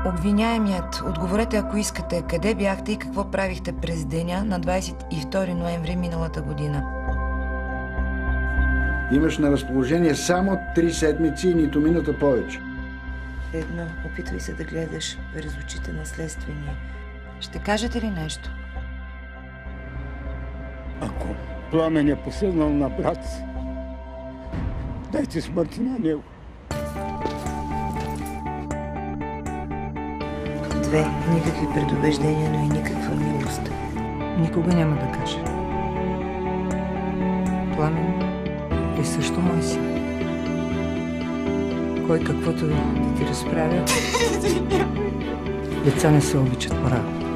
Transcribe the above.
Обвиняемият, отговорете ако искате, къде бяхте и какво правихте през деня на 22 ноември миналата година? Имаш на разположение само 3 седмици и нито минута повече. Едно, опитвай се да гледаш през очите на следствения. Ще кажете ли нещо? Ако Пламен е посегнал на брат си, дайте смърт на него. 2. Никакви предубеждения, но и никаква милост. Никога няма да кажа. Пламен е също мой син. Кой каквото да ти разправя, деца не се обичат по работа.